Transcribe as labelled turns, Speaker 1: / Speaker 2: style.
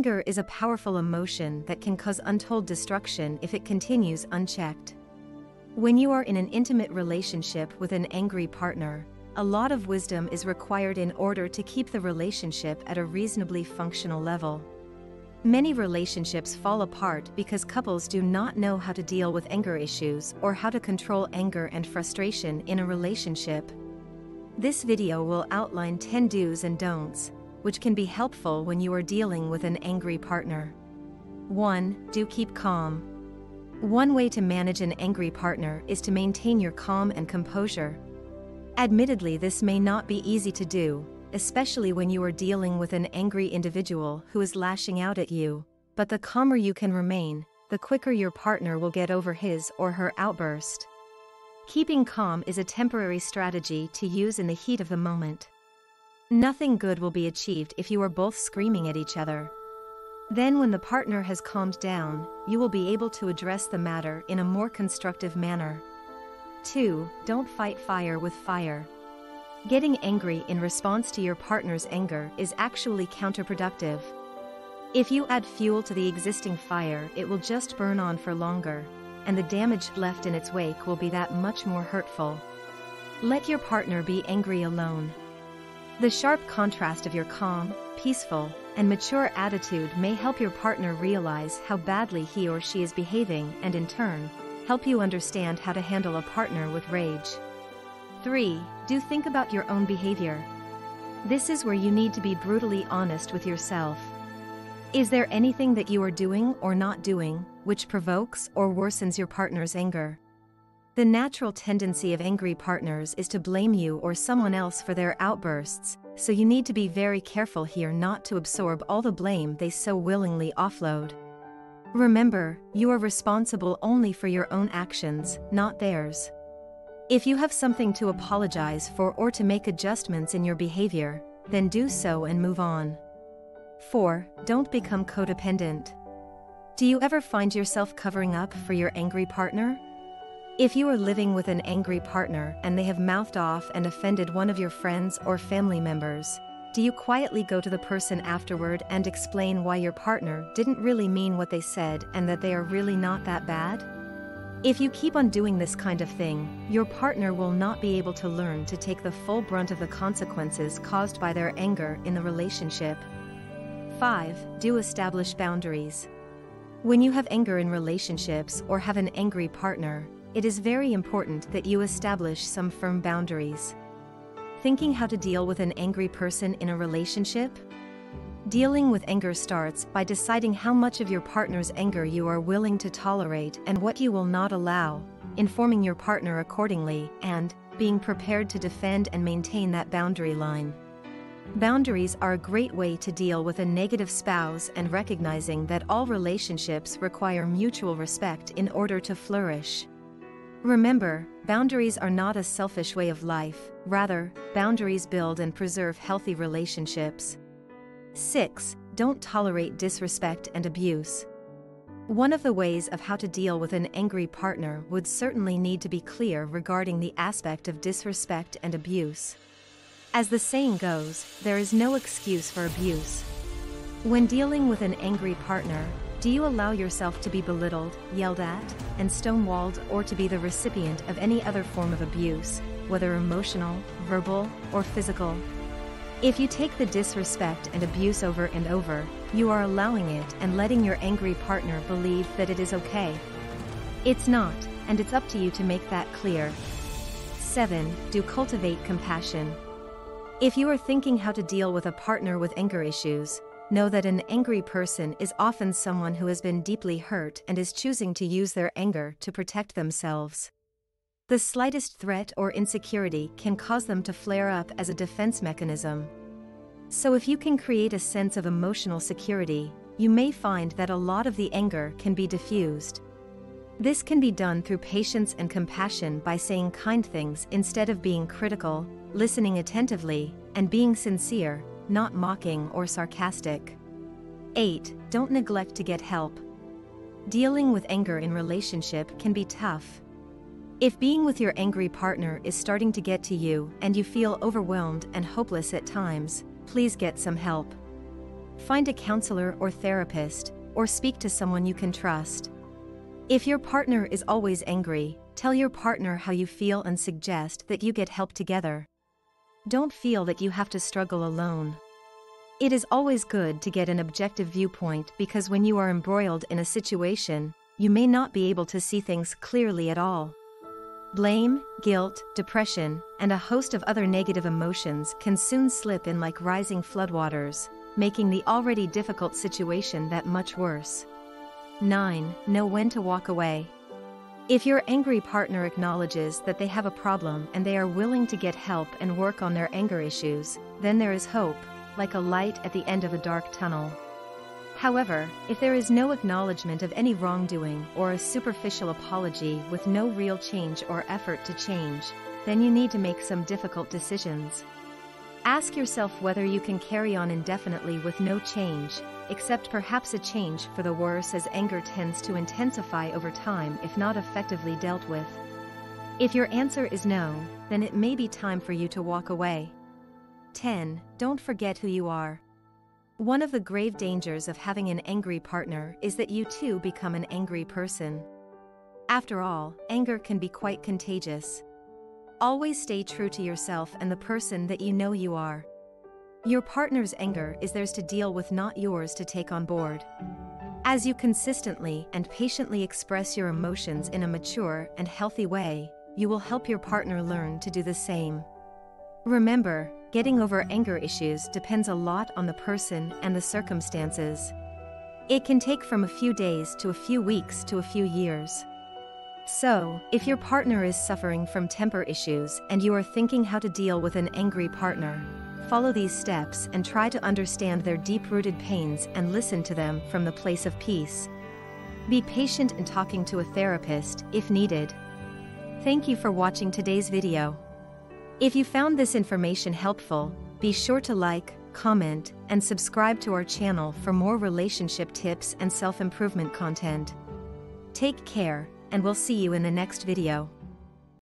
Speaker 1: Anger is a powerful emotion that can cause untold destruction if it continues unchecked. When you are in an intimate relationship with an angry partner, a lot of wisdom is required in order to keep the relationship at a reasonably functional level. Many relationships fall apart because couples do not know how to deal with anger issues or how to control anger and frustration in a relationship. This video will outline 10 do's and don'ts, which can be helpful when you are dealing with an angry partner. 1. Do keep calm. One way to manage an angry partner is to maintain your calm and composure. Admittedly, this may not be easy to do, especially when you are dealing with an angry individual who is lashing out at you, but the calmer you can remain, the quicker your partner will get over his or her outburst. Keeping calm is a temporary strategy to use in the heat of the moment. Nothing good will be achieved if you are both screaming at each other. Then when the partner has calmed down, you will be able to address the matter in a more constructive manner. 2. Don't fight fire with fire. Getting angry in response to your partner's anger is actually counterproductive. If you add fuel to the existing fire, it will just burn on for longer, and the damage left in its wake will be that much more hurtful. Let your partner be angry alone. The sharp contrast of your calm, peaceful, and mature attitude may help your partner realize how badly he or she is behaving and in turn, help you understand how to handle a partner with rage. 3. Do think about your own behavior. This is where you need to be brutally honest with yourself. Is there anything that you are doing or not doing which provokes or worsens your partner's anger? The natural tendency of angry partners is to blame you or someone else for their outbursts, so you need to be very careful here not to absorb all the blame they so willingly offload. Remember, you are responsible only for your own actions, not theirs. If you have something to apologize for or to make adjustments in your behavior, then do so and move on. 4. Don't become codependent. Do you ever find yourself covering up for your angry partner? If you are living with an angry partner and they have mouthed off and offended one of your friends or family members, do you quietly go to the person afterward and explain why your partner didn't really mean what they said and that they are really not that bad? If you keep on doing this kind of thing, your partner will not be able to learn to take the full brunt of the consequences caused by their anger in the relationship. 5. Do establish boundaries. When you have anger in relationships or have an angry partner, it is very important that you establish some firm boundaries. Thinking how to deal with an angry person in a relationship? Dealing with anger starts by deciding how much of your partner's anger you are willing to tolerate and what you will not allow, informing your partner accordingly, and being prepared to defend and maintain that boundary line. Boundaries are a great way to deal with a negative spouse and recognizing that all relationships require mutual respect in order to flourish. Remember, boundaries are not a selfish way of life, rather, boundaries build and preserve healthy relationships. 6. Don't tolerate disrespect and abuse. One of the ways of how to deal with an angry partner would certainly need to be clear regarding the aspect of disrespect and abuse. As the saying goes, there is no excuse for abuse. When dealing with an angry partner, do you allow yourself to be belittled, yelled at, and stonewalled, or to be the recipient of any other form of abuse, whether emotional, verbal, or physical? If you take the disrespect and abuse over and over, you are allowing it and letting your angry partner believe that it is okay. It's not, and it's up to you to make that clear. 7. Do cultivate compassion. If you are thinking how to deal with a partner with anger issues, know that an angry person is often someone who has been deeply hurt and is choosing to use their anger to protect themselves. The slightest threat or insecurity can cause them to flare up as a defense mechanism. So if you can create a sense of emotional security, you may find that a lot of the anger can be diffused. This can be done through patience and compassion by saying kind things instead of being critical, listening attentively, and being sincere, not mocking or sarcastic. 8. Don't neglect to get help. Dealing with anger in relationship can be tough. If being with your angry partner is starting to get to you and you feel overwhelmed and hopeless at times, please get some help. Find a counselor or therapist, or speak to someone you can trust. If your partner is always angry, tell your partner how you feel and suggest that you get help together. Don't feel that you have to struggle alone. It is always good to get an objective viewpoint because when you are embroiled in a situation, you may not be able to see things clearly at all. Blame, guilt, depression, and a host of other negative emotions can soon slip in like rising floodwaters, making the already difficult situation that much worse. 9. Know when to walk away. If your angry partner acknowledges that they have a problem and they are willing to get help and work on their anger issues, then there is hope, like a light at the end of a dark tunnel. However, if there is no acknowledgement of any wrongdoing or a superficial apology with no real change or effort to change, then you need to make some difficult decisions. Ask yourself whether you can carry on indefinitely with no change, except perhaps a change for the worse, as anger tends to intensify over time if not effectively dealt with. If your answer is no, then it may be time for you to walk away. 10. Don't forget who you are. One of the grave dangers of having an angry partner is that you too become an angry person. After all, anger can be quite contagious. Always stay true to yourself and the person that you know you are. Your partner's anger is theirs to deal with, not yours to take on board. As you consistently and patiently express your emotions in a mature and healthy way, you will help your partner learn to do the same. Remember, getting over anger issues depends a lot on the person and the circumstances. It can take from a few days to a few weeks to a few years. So, if your partner is suffering from temper issues and you are thinking how to deal with an angry partner, follow these steps and try to understand their deep-rooted pains and listen to them from the place of peace. Be patient in talking to a therapist if needed. Thank you for watching today's video. If you found this information helpful, be sure to like, comment, and subscribe to our channel for more relationship tips and self-improvement content. Take care, and we'll see you in the next video.